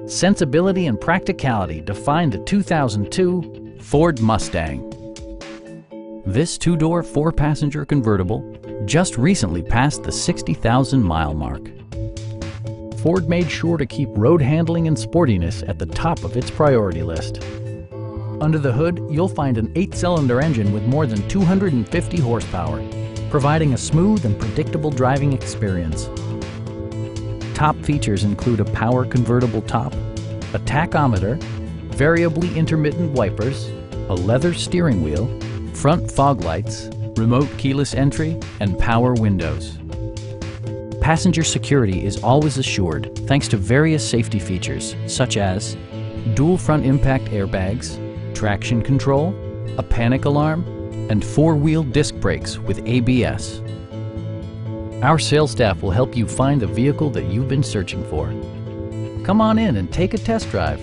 sensibility and practicality define the 2002 Ford Mustang. This two-door, four-passenger convertible just recently passed the 60,000-mile mark. Ford made sure to keep road handling and sportiness at the top of its priority list. Under the hood, you'll find an 8-cylinder engine with more than 250 horsepower, providing a smooth and predictable driving experience. Top features include a power convertible top, a tachometer, variably intermittent wipers, a leather steering wheel, front fog lights, remote keyless entry, and power windows. Passenger security is always assured thanks to various safety features such as dual front impact airbags, traction control, a panic alarm, and four-wheel disc brakes with ABS. Our sales staff will help you find the vehicle that you've been searching for. Come on in and take a test drive.